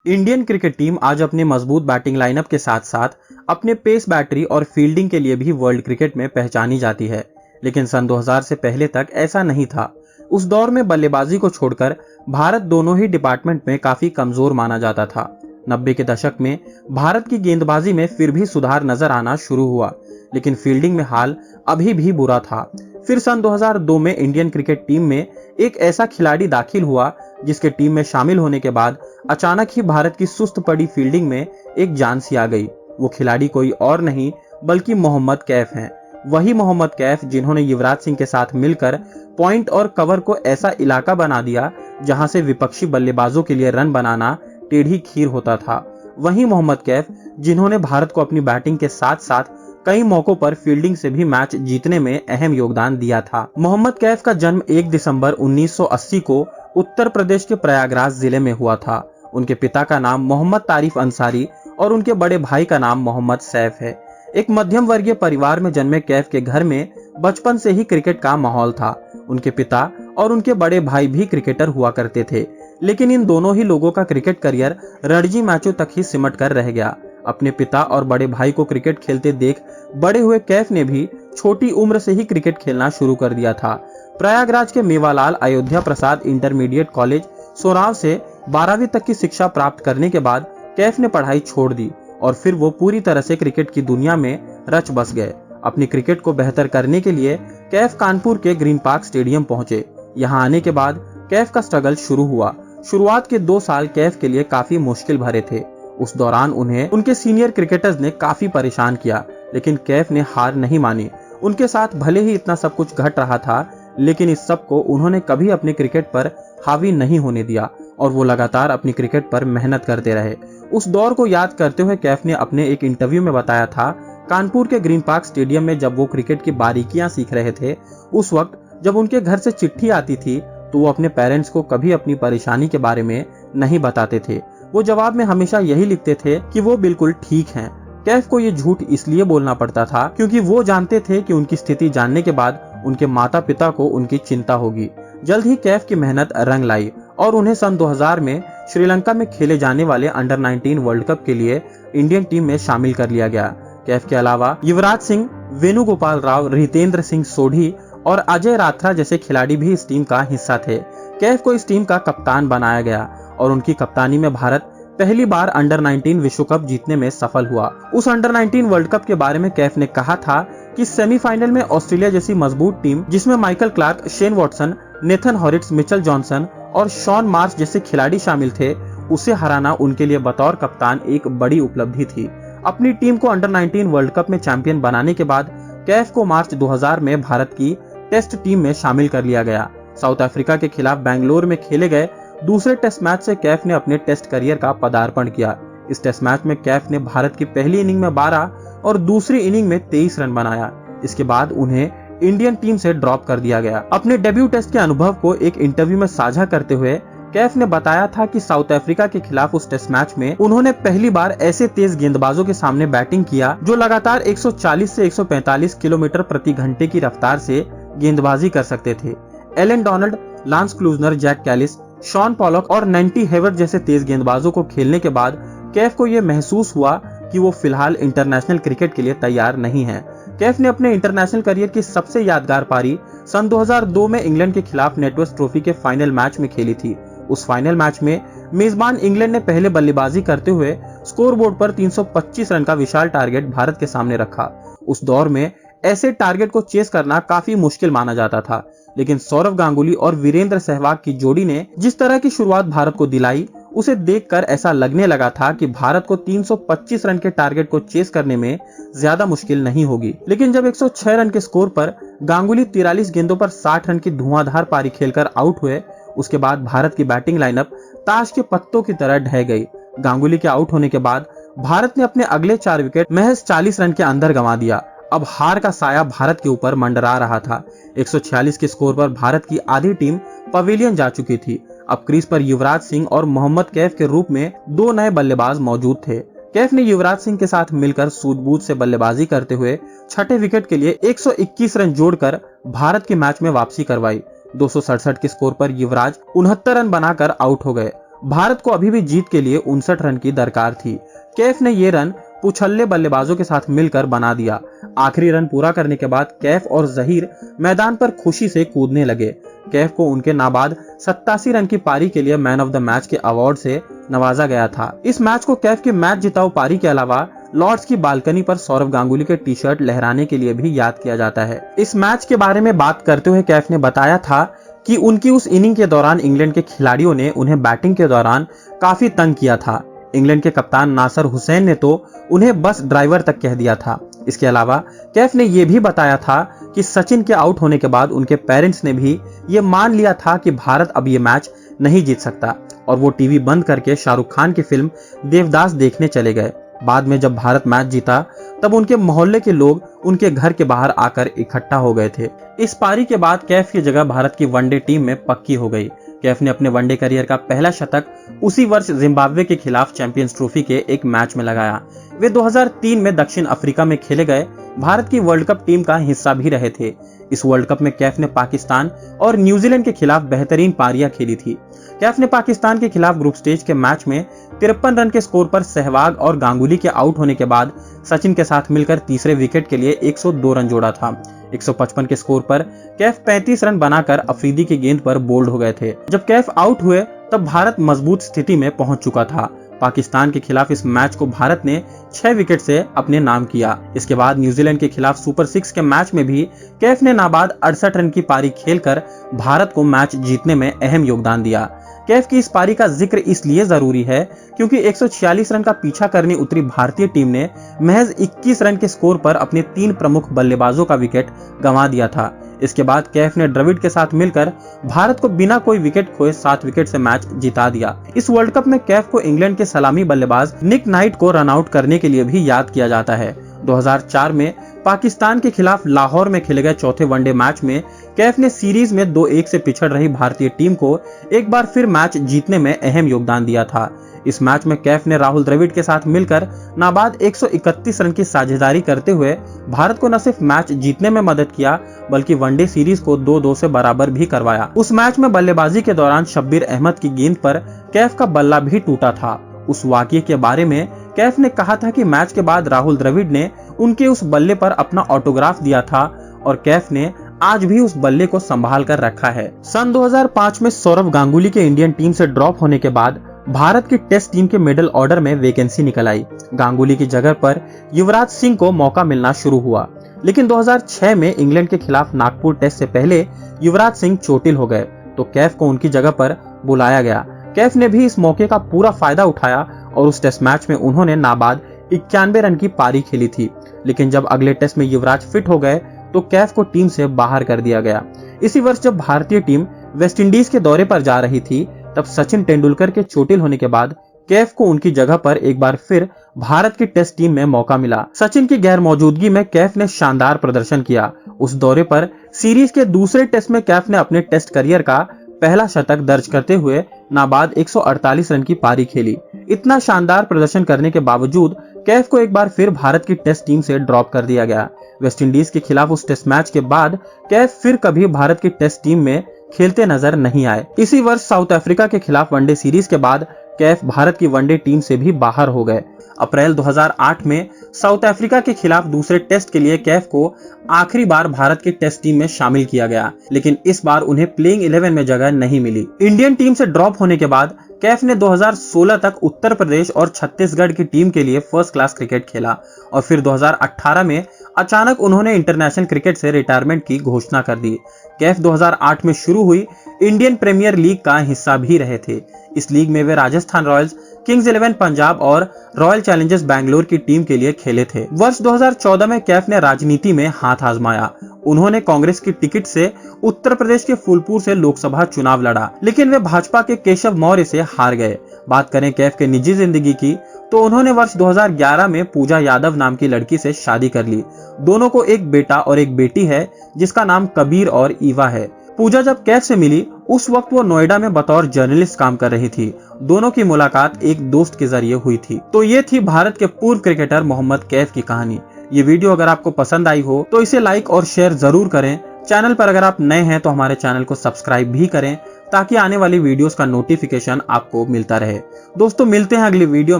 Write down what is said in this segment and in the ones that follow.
Indian cricket team आज अपने मजबूत बैटिंग लाइनअप के साथ साथ अपने पेस बैटरी और फील्डिंग के लिए भी वर्ल्ड क्रिकेट में पहचानी जाती है। लेकिन सन 2000 से पहले तक ऐसा नहीं था। उस दौर में बल्लेबाजी को छोड़कर भारत दोनों ही डिपार्टमेंट में काफी कमजोर माना जाता था। 90 के दशक में भारत की गेंदबाजी में फिर भी सुधार नजर आना शुरू हुआ, लेकिन फील्डिंग में हाल अभी भी बुरा था। फिर सन 2002 में इंडियन क्रिकेट टीम में एक ऐसा खिलाड़ी दाखिल हुआ जिसके टीम में शामिल होने के बाद अचानक ही भारत की सुस्त पड़ी फील्डिंग में एक जान सी आ गई। वो खिलाड़ी कोई और नहीं बल्कि मोहम्मद कैफ हैं। वही मोहम्मद कैफ जिन्होंने युवराज सिंह के साथ मिलकर पॉइंट और कवर को ऐसा इलाका बना दिया जहां से विपक्षी बल्लेबाजों के लिए रन बनाना टेढ़ी खीर होता था। वही मोहम्मद कैफ जिन्होंने भारत को अपनी बैटिंग के साथ साथ कई मौकों पर फील्डिंग से भी मैच जीतने में अहम योगदान दिया था। मोहम्मद कैफ का जन्म 1 दिसंबर 1980 को उत्तर प्रदेश के प्रयागराज जिले में हुआ था। उनके पिता का नाम मोहम्मद तारिफ अंसारी और उनके बड़े भाई का नाम मोहम्मद सैफ है। एक मध्यम वर्गीय परिवार में जन्मे कैफ के घर में बचपन से ही क्रिकेट का माहौल था। उनके पिता और उनके बड़े भाई भी क्रिकेटर हुआ करते थे, लेकिन इन दोनों ही लोगों का क्रिकेट करियर रणजी मैचों तक ही सिमट कर रह गया। अपने पिता और बड़े भाई को क्रिकेट खेलते देख बड़े हुए कैफ ने भी छोटी उम्र से ही क्रिकेट खेलना शुरू कर दिया था। प्रयागराज के मेवालाल अयोध्या प्रसाद इंटरमीडिएट कॉलेज सोनाव से 12वीं तक की शिक्षा प्राप्त करने के बाद कैफ ने पढ़ाई छोड़ दी और फिर वो पूरी तरह से क्रिकेट की दुनिया में रच बस गए। अपनी क्रिकेट को बेहतर करने के लिए कैफ कानपुर के ग्रीन पार्क स्टेडियम पहुंचे। यहाँ आने के बाद कैफ का स्ट्रगल शुरू हुआ। शुरुआत के 2 साल कैफ के लिए काफी मुश्किल भरे थे। उस दौरान उन्हें उनके सीनियर क्रिकेटर्स ने काफी परेशान किया, लेकिन कैफ ने हार नहीं मानी। उनके साथ भले ही इतना सब कुछ घट रहा था, लेकिन इस सब को उन्होंने कभी अपने क्रिकेट पर हावी नहीं होने दिया और वो लगातार अपनी क्रिकेट पर मेहनत करते रहे। उस दौर को याद करते हुए कैफ ने अपने एक इंटरव्यू में बताया था, कानपुर के ग्रीन पार्क स्टेडियम में जब वो क्रिकेट की बारीकियां सीख रहे थे, उस वक्त जब उनके घर से चिट्ठी आती थी तो वो अपने पेरेंट्स को कभी अपनी परेशानी के बारे में नहीं बताते थे। वो जवाब में हमेशा यही लिखते थे कि वो बिल्कुल ठीक हैं। कैफ को ये झूठ इसलिए बोलना पड़ता था क्योंकि वो जानते थे कि उनकी स्थिति जानने के बाद उनके माता पिता को उनकी चिंता होगी। जल्द ही कैफ की मेहनत रंग लाई और उन्हें सन 2000 में श्रीलंका में खेले जाने वाले अंडर 19 वर्ल्ड कप के लिए इंडियन टीम में शामिल कर लिया गया। कैफ के अलावा युवराज सिंह, वेणुगोपाल राव, रितेंद्र सिंह सोढ़ी और अजय रात्रा जैसे खिलाड़ी भी इस टीम का हिस्सा थे। कैफ को इस टीम का कप्तान बनाया गया और उनकी कप्तानी में भारत पहली बार अंडर 19 विश्व कप जीतने में सफल हुआ। उस अंडर 19 वर्ल्ड कप के बारे में कैफ ने कहा था कि सेमीफाइनल में ऑस्ट्रेलिया जैसी मजबूत टीम जिसमें Michael Clarke, Shane Watson, Nathan Hauritz, Mitchell Johnson और शॉन मार्श जैसे खिलाड़ी शामिल थे, उसे हराना उनके लिए बतौर कप्तान एक बड़ी उपलब्धि थी। अपनी टीम को अंडर 19 वर्ल्ड कप में चैंपियन बनाने के बाद कैफ को मार्च 2000 में भारत की टेस्ट टीम में शामिल कर लिया गया। साउथ अफ्रीका के खिलाफ बेंगलोर में खेले गए दूसरे टेस्ट मैच से कैफ ने अपने टेस्ट करियर का पदार्पण किया। इस टेस्ट मैच में कैफ ने भारत की पहली इनिंग में 12 और दूसरी इनिंग में 23 रन बनाया। इसके बाद उन्हें इंडियन टीम से ड्रॉप कर दिया गया। अपने डेब्यू टेस्ट के अनुभव को एक इंटरव्यू में साझा करते हुए कैफ ने बताया था कि साउथ अफ्रीका के खिलाफ उस टेस्ट मैच में उन्होंने पहली बार ऐसे तेज गेंदबाजों के सामने बैटिंग किया जो लगातार 140 से 145 किलोमीटर प्रति घंटे की रफ्तार से गेंदबाजी कर सकते थे। Allan Donald, Lance Klusener, Jacques Kallis, Shaun Pollock और नैंटी हेवर्ट जैसे तेज गेंदबाजों को खेलने के बाद कैफ को यह महसूस हुआ कि वो फिलहाल इंटरनेशनल क्रिकेट के लिए तैयार नहीं है। कैफ ने अपने इंटरनेशनल करियर की सबसे यादगार पारी सन 2002 में इंग्लैंड के खिलाफ नेटवर्क ट्रॉफी के फाइनल मैच में खेली थी। उस फाइनल मैच में मेजबान इंग्लैंड ने पहले बल्लेबाजी करते हुए स्कोरबोर्ड पर 325 रन का विशाल टारगेट भारत के सामने रखा। उस दौर में ऐसे टारगेट को चेस करना काफी मुश्किल माना जाता था, लेकिन सौरव गांगुली और वीरेंद्र सहवाग की जोड़ी ने जिस तरह की शुरुआत भारत को दिलाई, उसे देखकर ऐसा लगने लगा था कि भारत को 325 रन के टारगेट को चेस करने में ज्यादा मुश्किल नहीं होगी। लेकिन जब 106 रन के स्कोर पर गांगुली 43 गेंदों पर 60 रन की धुआंधार पारी खेलकर आउट हुए, उसके बाद भारत की बैटिंग लाइनअप ताश के पत्तों की तरह ढह गई। गांगुली के आउट होने के बाद भारत ने अपने अगले 4 विकेट महज 40 रन के अंदर गंवा दिया। अब हार का साया भारत के ऊपर मंडरा रहा था। 146 के स्कोर पर भारत की आधी टीम पवेलियन जा चुकी थी। अब क्रीज पर युवराज सिंह और मोहम्मद कैफ के रूप में 2 नए बल्लेबाज मौजूद थे। कैफ ने युवराज सिंह के साथ मिलकर सूझबूझ से बल्लेबाजी करते हुए छठे विकेट के लिए 121 रन जोड़कर भारत के मैच में वापसी करवाई। 267 के स्कोर पर युवराज 69 रन बनाकर आउट हो गए भारत को अभी भी जीत के लिए 59 रन की दरकार थी। कैफ ने ये रन पुछल्ले बल्लेबाजों के साथ मिलकर बना दिया। आखिरी रन पूरा करने के बाद कैफ और जहीर मैदान पर खुशी से कूदने लगे। कैफ को उनके नाबाद 87 रन की पारी के लिए मैन ऑफ द मैच के अवार्ड से नवाजा गया था। इस मैच को कैफ की मैच जिताऊ पारी के अलावा लॉर्ड्स की बालकनी पर सौरव गांगुली के टी शर्ट लहराने के लिए भी याद किया जाता है। इस मैच के बारे में बात करते हुए कैफ ने बताया था कि उनकी उस इनिंग के दौरान इंग्लैंड के खिलाड़ियों ने उन्हें बैटिंग के दौरान काफी तंग किया था। इंग्लैंड के कप्तान नासिर हुसैन ने तो उन्हें बस ड्राइवर तक कह दिया था। इसके अलावा कैफ ने यह भी बताया था कि सचिन के आउट होने के बाद उनके पेरेंट्स ने भी ये मान लिया था कि भारत अब ये मैच नहीं जीत सकता और वो टीवी बंद करके शाहरुख खान की फिल्म देवदास देखने चले गए। बाद में जब भारत मैच जीता तब उनके मोहल्ले के लोग उनके घर के बाहर आकर इकट्ठा हो गए थे। इस पारी के बाद कैफ की जगह भारत की वनडे टीम में पक्की हो गई। कैफ ने अपने वनडे करियर का पहला शतक उसी वर्ष जिम्बाब्वे के खिलाफ चैंपियंस ट्रॉफी के एक मैच में लगाया। वे 2003 में दक्षिण अफ्रीका में खेले गए भारत की वर्ल्ड कप टीम का हिस्सा भी रहे थे। इस वर्ल्ड कप में कैफ ने पाकिस्तान और न्यूजीलैंड के खिलाफ बेहतरीन पारियां खेली थी। कैफ ने पाकिस्तान के खिलाफ ग्रुप स्टेज के मैच में 53 रन के स्कोर पर सहवाग और गांगुली के आउट होने के बाद सचिन के साथ मिलकर तीसरे विकेट के लिए 102 रन जोड़ा था। 155 के स्कोर पर कैफ 35 रन बनाकर अफरीदी की गेंद पर बोल्ड हो गए थे। जब कैफ आउट हुए तब भारत मजबूत स्थिति में पहुंच चुका था। पाकिस्तान के खिलाफ इस मैच को भारत ने 6 विकेट से अपने नाम किया। इसके बाद न्यूजीलैंड के खिलाफ सुपर 6 के मैच में भी कैफ ने नाबाद 68 रन की पारी खेलकर भारत को मैच जीतने में अहम योगदान दिया। कैफ की इस पारी का जिक्र इसलिए जरूरी है क्योंकि 146 रन का पीछा करने उतरी भारतीय टीम ने महज 21 रन के स्कोर पर अपने 3 प्रमुख बल्लेबाजों का विकेट गंवा दिया था। इसके बाद कैफ ने द्रविड़ के साथ मिलकर भारत को बिना कोई विकेट खोए 7 विकेट से मैच जिता दिया। इस वर्ल्ड कप में कैफ को इंग्लैंड के सलामी बल्लेबाज निक नाइट को रन आउट करने के लिए भी याद किया जाता है। 2004 में पाकिस्तान के खिलाफ लाहौर में खेले गए चौथे वनडे मैच में कैफ ने सीरीज में 2-1 से पिछड़ रही भारतीय टीम को एक बार फिर मैच जीतने में अहम योगदान दिया था। इस मैच में कैफ ने राहुल द्रविड़ के साथ मिलकर नाबाद 131 रन की साझेदारी करते हुए भारत को न सिर्फ मैच जीतने में मदद किया बल्कि वनडे सीरीज को 2-2 से बराबर भी करवाया। उस मैच में बल्लेबाजी के दौरान शब्बीर अहमद की गेंद पर कैफ का बल्ला भी टूटा था। उस वाकये के बारे में कैफ ने कहा था कि मैच के बाद राहुल द्रविड़ ने उनके उस बल्ले पर अपना ऑटोग्राफ दिया था और कैफ ने आज भी उस बल्ले को संभाल कर रखा है। सन 2005 में सौरव गांगुली के इंडियन टीम से ड्रॉप होने के बाद भारत की टेस्ट टीम के मिडिल ऑर्डर में वैकेंसी निकल आई। गांगुली की जगह पर युवराज सिंह को मौका मिलना शुरू हुआ, लेकिन 2006 में इंग्लैंड के खिलाफ नागपुर टेस्ट से पहले युवराज सिंह चोटिल हो गए तो कैफ को उनकी जगह पर बुलाया गया। कैफ ने भी इस मौके का पूरा फायदा उठाया और उस टेस्ट मैच में उन्होंने नाबाद 91 रन की पारी खेली थी, लेकिन जब अगले टेस्ट में युवराज फिट हो गए तो कैफ को टीम से बाहर कर दिया गया। इसी वर्ष जब भारतीय टीम वेस्टइंडीज के दौरे पर जा रही थी तब सचिन तेंदुलकर के चोटिल होने के बाद कैफ को उनकी जगह पर एक बार फिर भारत की टेस्ट टीम में मौका मिला। सचिन की गैर मौजूदगी में कैफ ने शानदार प्रदर्शन किया। उस दौरे पर सीरीज के दूसरे टेस्ट में कैफ ने अपने टेस्ट करियर का पहला शतक दर्ज करते हुए नाबाद 148 रन की पारी खेली। इतना शानदार प्रदर्शन करने के बावजूद कैफ को एक बार फिर भारत की टेस्ट टीम से ड्रॉप कर दिया गया। वेस्टइंडीज के खिलाफ उस टेस्ट मैच के बाद कैफ फिर कभी भारत की टेस्ट टीम में खेलते नजर नहीं आए। इसी वर्ष साउथ अफ्रीका के खिलाफ वनडे सीरीज के बाद कैफ भारत की वनडे टीम से भी बाहर हो गए। अप्रैल 2008 में साउथ अफ्रीका के खिलाफ दूसरे टेस्ट के लिए कैफ को आखिरी बार भारत की टेस्ट टीम में शामिल किया गया, लेकिन इस बार उन्हें प्लेइंग 11 में जगह नहीं मिली। इंडियन टीम से ड्रॉप होने के बाद कैफ ने 2016 तक उत्तर प्रदेश और छत्तीसगढ़ की टीम के लिए फर्स्ट क्लास क्रिकेट खेला और फिर 2018 में अचानक उन्होंने इंटरनेशनल क्रिकेट से रिटायरमेंट की घोषणा कर दी। कैफ 2008 में शुरू हुई इंडियन प्रीमियर लीग का हिस्सा भी रहे थे। इस लीग में वे राजस्थान रॉयल्स, किंग्स 11 पंजाब और रॉयल चैलेंजर्स बैंगलोर की टीम के लिए खेले थे। वर्ष 2014 में कैफ ने राजनीति में हाथ आजमाया। उन्होंने कांग्रेस की टिकट से उत्तर प्रदेश के फूलपुर से लोकसभा चुनाव लड़ा, लेकिन वे भाजपा के केशव मौर्य से हार गए। बात करें कैफ के निजी जिंदगी की तो उन्होंने वर्ष 2011 में पूजा यादव नाम की लड़की से शादी कर ली। दोनों को एक बेटा और एक बेटी है जिसका नाम कबीर और ईवा है। पूजा जब कैफ से मिली उस वक्त वो नोएडा में बतौर जर्नलिस्ट काम कर रही थी। दोनों की मुलाकात एक दोस्त के जरिए हुई थी। तो ये थी भारत के पूर्व क्रिकेटर मोहम्मद कैफ की कहानी। ये वीडियो अगर आपको पसंद आई हो तो इसे लाइक और शेयर जरूर करें। चैनल पर अगर आप नए हैं तो हमारे चैनल को सब्सक्राइब भी करें ताकि आने वाली वीडियोस का नोटिफिकेशन आपको मिलता रहे। दोस्तों मिलते हैं अगली वीडियो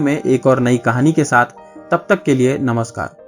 में एक और नई कहानी के साथ। तब तक के लिए नमस्कार।